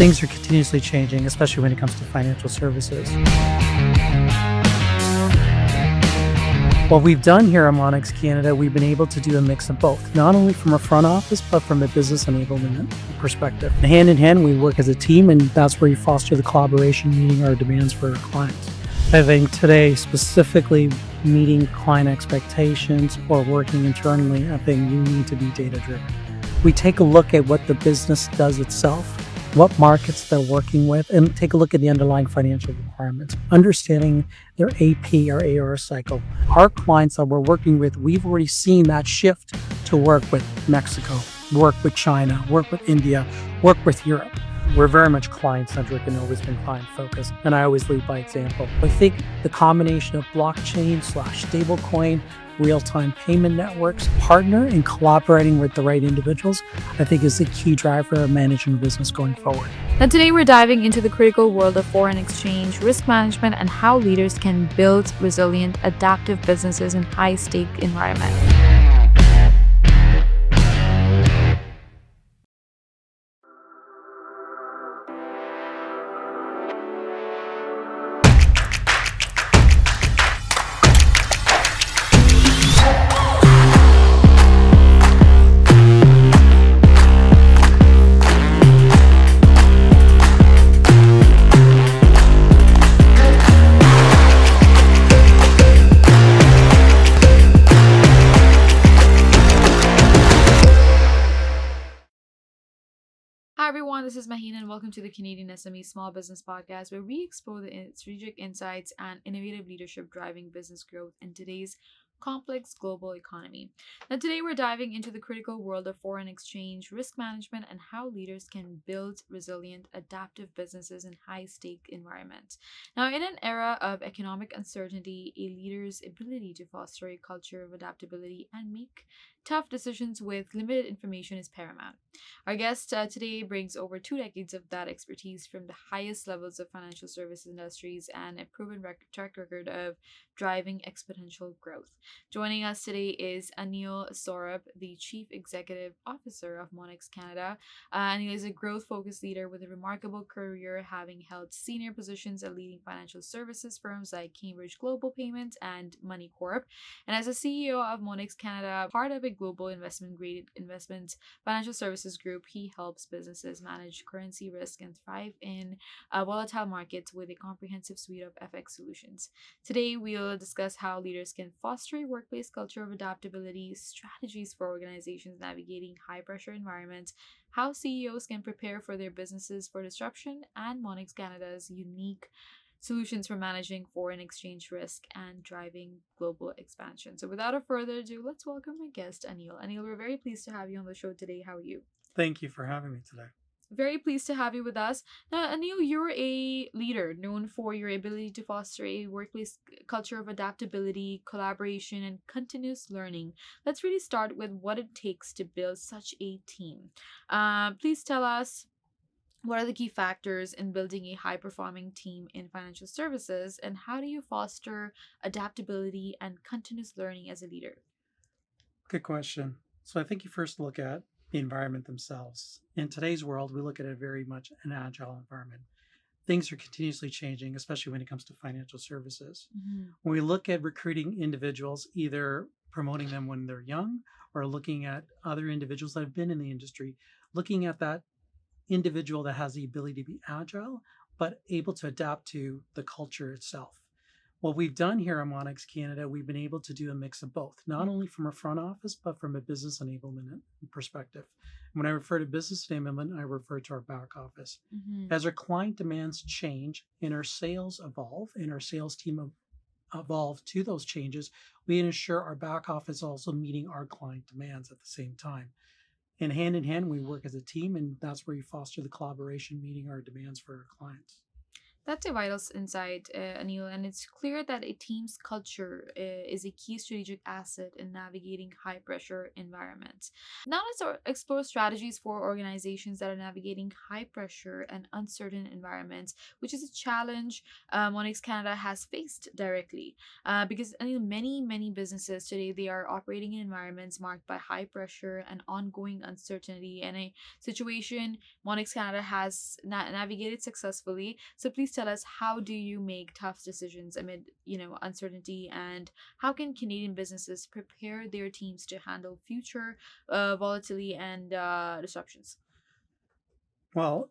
Things are continuously changing, especially when it comes to financial services. What we've done here at Monex Canada, we've been able to do a mix of both, not only from a front office, but from a business enablement perspective. Hand in hand, we work as a team, and that's where you foster the collaboration, meeting our demands for our clients. I think today, specifically meeting client expectations or working internally, I think you need to be data-driven. We take a look at what the business does itself, what markets they're working with, and take a look at the underlying financial requirements, understanding their AP or AR cycle. Our clients that we're working with, we've already seen that shift to work with Mexico, work with China, work with India, work with Europe. We're very much client-centric and always been client-focused, and I always lead by example. I think the combination of blockchain/stablecoin, real-time payment networks, partner and collaborating with the right individuals, I think is the key driver of managing business going forward. And today we're diving into the critical world of foreign exchange, risk management, and how leaders can build resilient, adaptive businesses in high-stake environments. Hi everyone, this is Maheen and welcome to the CanadianSME Small Business Podcast, where we explore the strategic insights and innovative leadership driving business growth in today's complex global economy. Now today we're diving into the critical world of foreign exchange, risk management, and how leaders can build resilient, adaptive businesses in high-stake environments. Now in an era of economic uncertainty, a leader's ability to foster a culture of adaptability and make tough decisions with limited information is paramount. Our guest today brings over 2 decades of that expertise from the highest levels of financial services industries and a proven track record of driving exponential growth. Joining us today is Anil Sawrup, the Chief Executive Officer of Monex Canada. Anil is a growth-focused leader with a remarkable career, having held senior positions at leading financial services firms like Cambridge Global Payments and Money Corp. And as a CEO of Monex Canada, part of a global investment-grade financial services group, he helps businesses manage currency risk and thrive in volatile markets with a comprehensive suite of FX solutions. Today, we'll discuss how leaders can foster a workplace culture of adaptability, strategies for organizations navigating high-pressure environments, how CEOs can prepare for their businesses for disruption, and Monex Canada's unique solutions for managing foreign exchange risk and driving global expansion. So without a further ado, let's welcome my guest, Anil. Anil, we're very pleased to have you on the show today. How are you? Thank you for having me today. Very pleased to have you with us. Now, Anil, you're a leader known for your ability to foster a workplace culture of adaptability, collaboration, and continuous learning. Let's really start with what it takes to build such a team. Please tell us, what are the key factors in building a high-performing team in financial services, and how do you foster adaptability and continuous learning as a leader? Good question. So I think you first look at the environment themselves. In today's world, we look at it very much an agile environment. Things are continuously changing, especially when it comes to financial services. When we look at recruiting individuals, either promoting them when they're young or looking at other individuals that have been in the industry, looking at that individual that has the ability to be agile, but able to adapt to the culture itself. What we've done here at Monex Canada, we've been able to do a mix of both, not only from a front office, but from a business enablement perspective. When I refer to business enablement, I refer to our back office. As our client demands change and our sales evolve and our sales team evolve to those changes, we ensure our back office also meeting our client demands at the same time. And hand in hand, we work as a team, and that's where you foster the collaboration, meeting our demands for our clients. That's a vital insight, Anil, and it's clear that a team's culture is a key strategic asset in navigating high pressure environments. Now let's explore strategies for organizations that are navigating high pressure and uncertain environments, which is a challenge Monex Canada has faced directly. Because Anil, many businesses today they are operating in environments marked by high pressure and ongoing uncertainty, and a situation Monex Canada has navigated successfully. So please tell us, how do you make tough decisions amid uncertainty, and how can Canadian businesses prepare their teams to handle future volatility and disruptions? Well,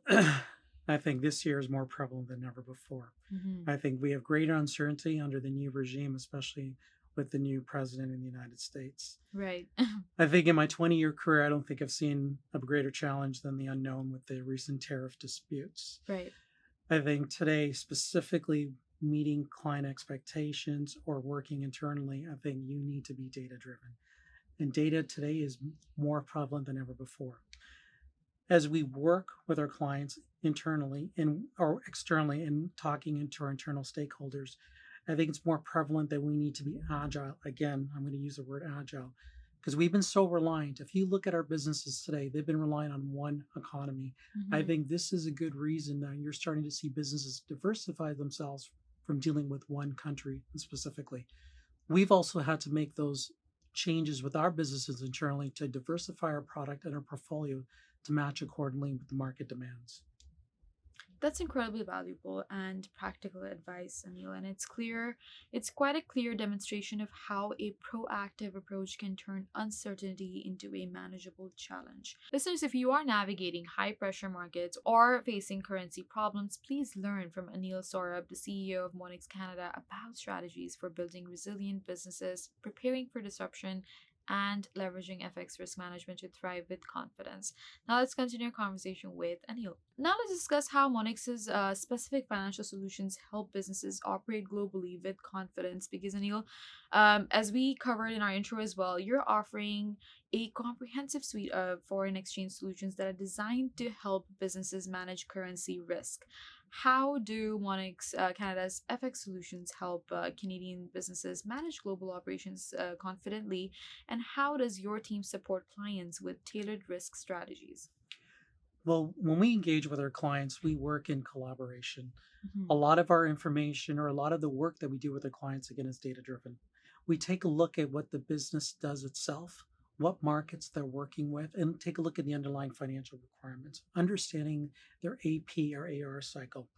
I think this year is more prevalent than ever before. Mm-hmm. I think we have greater uncertainty under the new regime, especially with the new president in the United States. Right. I think in my 20-year career, I don't think I've seen a greater challenge than the unknown with the recent tariff disputes. Right. I think today, specifically meeting client expectations or working internally, I think you need to be data-driven. And data today is more prevalent than ever before. As we work with our clients internally or externally and talking into our internal stakeholders, I think it's more prevalent that we need to be agile. Again, I'm going to use the word agile because we've been so reliant. If you look at our businesses today, they've been relying on one economy. Mm-hmm. I think this is a good reason that you're starting to see businesses diversify themselves from dealing with one country specifically. We've also had to make those changes with our businesses internally to diversify our product and our portfolio to match accordingly with the market demands. That's incredibly valuable and practical advice, Anil, and it's quite a clear demonstration of how a proactive approach can turn uncertainty into a manageable challenge. Listeners, if you are navigating high pressure markets or facing currency problems, please learn from Anil Sawrup, the CEO of Monex Canada, about strategies for building resilient businesses, preparing for disruption, and leveraging FX risk management to thrive with confidence. Now let's continue our conversation with Anil. Now let's discuss how Monex's specific financial solutions help businesses operate globally with confidence. Because Anil, as we covered in our intro as well, you're offering a comprehensive suite of foreign exchange solutions that are designed to help businesses manage currency risk. How do Monex Canada's FX solutions help Canadian businesses manage global operations confidently? And how does your team support clients with tailored risk strategies? Well, when we engage with our clients, we work in collaboration. Mm-hmm. A lot of our information or a lot of the work that we do with our clients, again, is data-driven. We take a look at what the business does itself, what markets they're working with, and take a look at the underlying financial requirements, understanding their AP or AR cycle.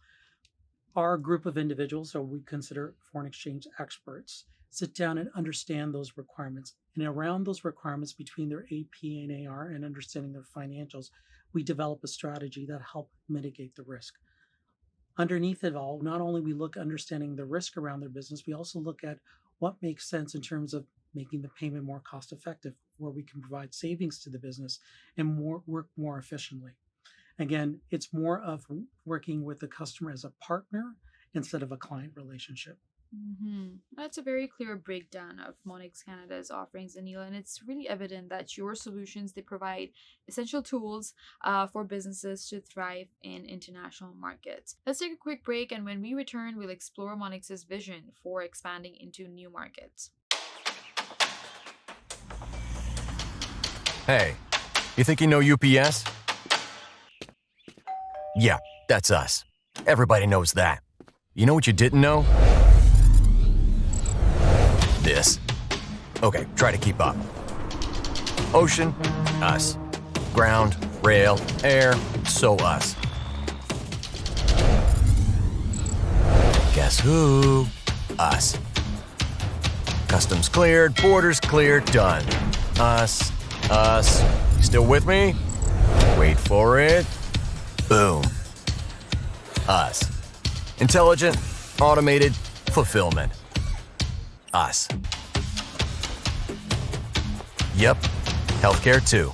Our group of individuals, or we consider foreign exchange experts, sit down and understand those requirements. And around those requirements between their AP and AR and understanding their financials, we develop a strategy that helps mitigate the risk. Underneath it all, not only we look understanding the risk around their business, we also look at what makes sense in terms of making the payment more cost effective, where we can provide savings to the business and work more efficiently. Again, it's more of working with the customer as a partner instead of a client relationship. Mm-hmm. That's a very clear breakdown of Monex Canada's offerings, Anil, and it's really evident that your solutions, they provide essential tools for businesses to thrive in international markets. Let's take a quick break, and when we return, we'll explore Monex's vision for expanding into new markets. Hey, you think you know UPS? Yeah, that's us. Everybody knows that. You know what you didn't know? This. Okay, try to keep up. Ocean, us. Ground, rail, air, so us. Guess who? Us. Customs cleared, borders cleared, done. Us. You still with me? Wait for it. Boom. Us. Intelligent, automated, fulfillment. Us. Yep. Healthcare too.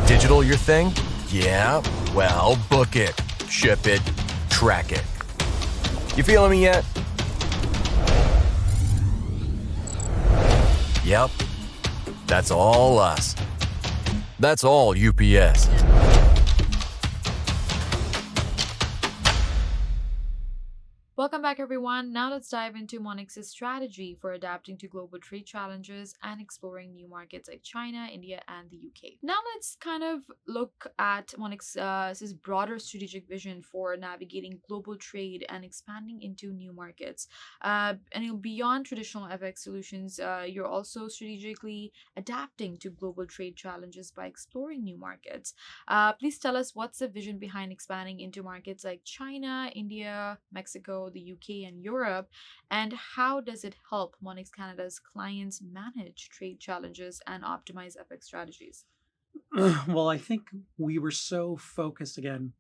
Digital your thing? Yeah. Well, book it, ship it, track it. You feeling me yet? Yep. That's all us. That's all UPS. Welcome back, everyone. Now let's dive into Monex's strategy for adapting to global trade challenges and exploring new markets like China, India, and the UK. Now let's kind of look at Monex's broader strategic vision for navigating global trade and expanding into new markets. And beyond traditional FX solutions, you're also strategically adapting to global trade challenges by exploring new markets. Please tell us what's the vision behind expanding into markets like China, India, Mexico, the UK, and Europe, and how does it help Monex Canada's clients manage trade challenges and optimize FX strategies? Well, I think we were so focused, again,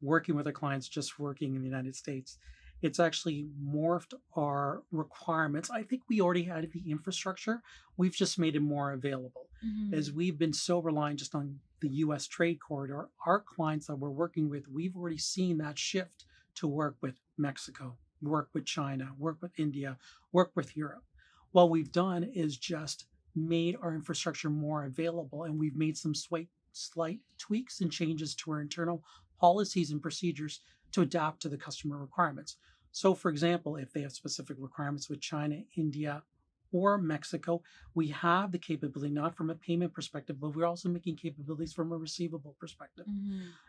working with our clients, just working in the United States. It's actually morphed our requirements. I think we already had the infrastructure. We've just made it more available. As we've been so reliant just on the US trade corridor, our clients that we're working with, we've already seen that shift to work with Mexico, work with China, work with India, work with Europe. What we've done is just made our infrastructure more available, and we've made some slight tweaks and changes to our internal policies and procedures to adapt to the customer requirements. So, for example, if they have specific requirements with China, India, or Mexico, we have the capability, not from a payment perspective, but we're also making capabilities from a receivable perspective.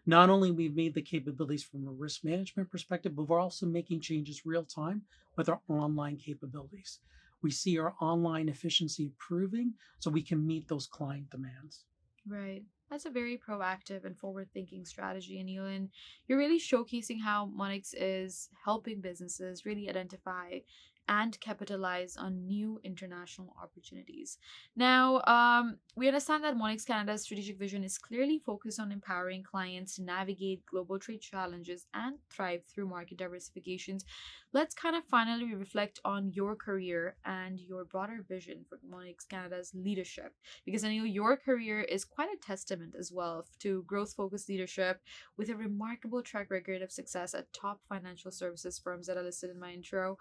Not only we've made the capabilities from a risk management perspective, but we're also making changes real time with our online capabilities. We see our online efficiency improving so we can meet those client demands. Right. That's a very proactive and forward-thinking strategy, Anil, and you're really showcasing how Monex is helping businesses really identify and capitalize on new international opportunities. Now, we understand that Monex Canada's strategic vision is clearly focused on empowering clients to navigate global trade challenges and thrive through market diversifications. Let's kind of finally reflect on your career and your broader vision for Monex Canada's leadership, because I know your career is quite a testament as well to growth-focused leadership with a remarkable track record of success at top financial services firms that are listed in my intro.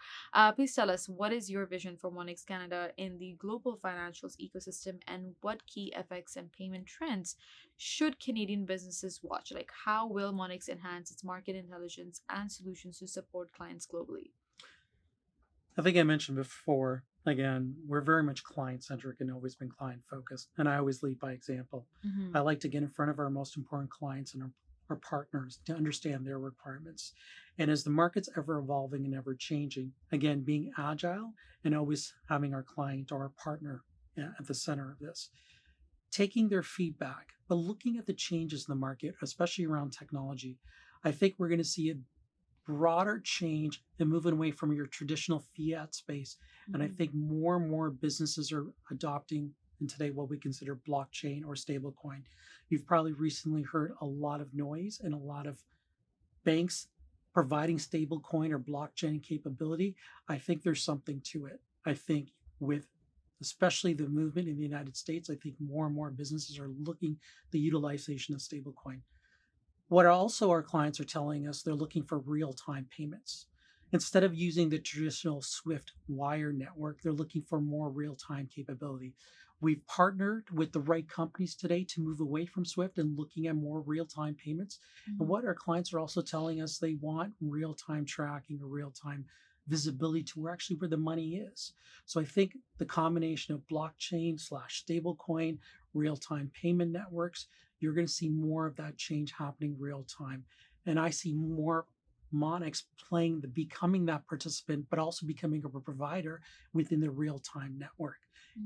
Please tell us, what is your vision for Monex Canada in the global financials ecosystem, and what key FX and payment trends should Canadian businesses watch? Like, how will Monex enhance its market intelligence and solutions to support clients globally? I think I mentioned before, again, we're very much client centric and always been client focused. And I always lead by example. I like to get in front of our most important clients and our partners to understand their requirements. And as the market's ever evolving and ever changing, again, being agile and always having our client or our partner at the center of this, taking their feedback, but looking at the changes in the market, especially around technology, I think we're going to see a broader change and moving away from your traditional fiat space. And I think more and more businesses are adopting in today what we consider blockchain or stablecoin. You've probably recently heard a lot of noise and a lot of banks providing stablecoin or blockchain capability. I think there's something to it. I think with especially the movement in the United States, I think more and more businesses are looking at the utilization of stablecoin. What also our clients are telling us, they're looking for real-time payments. Instead of using the traditional Swift wire network, they're looking for more real-time capability. We've partnered with the right companies today to move away from Swift and looking at more real-time payments. And what our clients are also telling us, they want real-time tracking or real-time visibility to where the money is. So I think the combination of blockchain / stablecoin, real-time payment networks, you're going to see more of that change happening real time. And I see more Monex becoming that participant, but also becoming a provider within the real-time network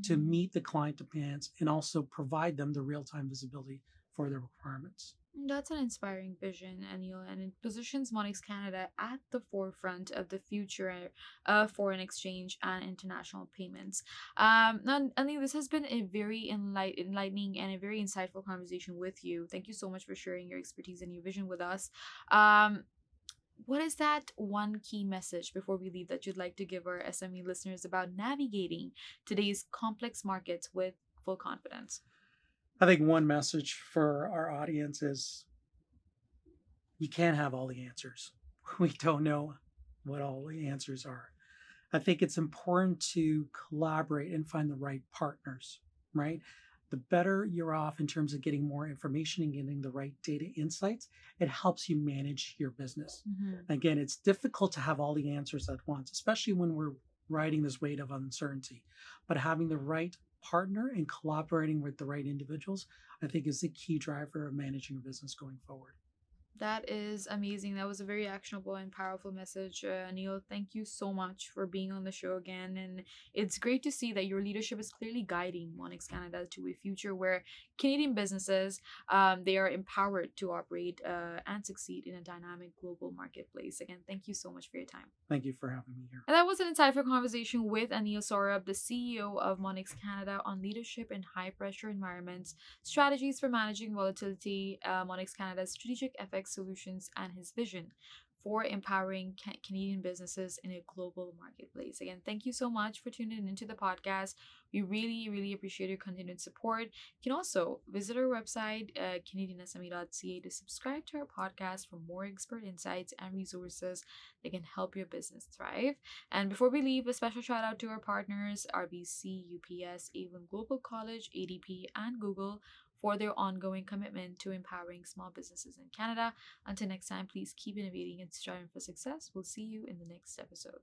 to meet the client demands and also provide them the real-time visibility for their requirements. That's an inspiring vision, Anil, and it positions Monex Canada at the forefront of the future of foreign exchange and international payments. Now, Anil, this has been a very enlightening and a very insightful conversation with you. Thank you so much for sharing your expertise and your vision with us. What is that one key message before we leave that you'd like to give our SME listeners about navigating today's complex markets with full confidence? I think one message for our audience is you can't have all the answers. We don't know what all the answers are. I think it's important to collaborate and find the right partners, right? the better you're off in terms of getting more information and getting the right data insights. It helps you manage your business. Again, it's difficult to have all the answers at once, especially when we're riding this wave of uncertainty. But having the right partner and collaborating with the right individuals, I think is the key driver of managing a business going forward. That is amazing. That was a very actionable and powerful message. Anil, thank you so much for being on the show again. And it's great to see that your leadership is clearly guiding Monex Canada to a future where Canadian businesses, they are empowered to operate and succeed in a dynamic global marketplace. Again, thank you so much for your time. Thank you for having me here. And that was an insightful conversation with Anil Sawrup, the CEO of Monex Canada, on leadership in high-pressure environments, strategies for managing volatility, Monex Canada's strategic FX solutions, and his vision for empowering Canadian businesses in a global marketplace. Again, thank you so much for tuning into the podcast. We really, really appreciate your continued support. You can also visit our website, CanadianSME.ca, to subscribe to our podcast for more expert insights and resources that can help your business thrive. And before we leave, a special shout out to our partners, RBC, UPS, Avon Global College, ADP, and Google, for their ongoing commitment to empowering small businesses in Canada. Until next time, please keep innovating and striving for success. We'll see you in the next episode.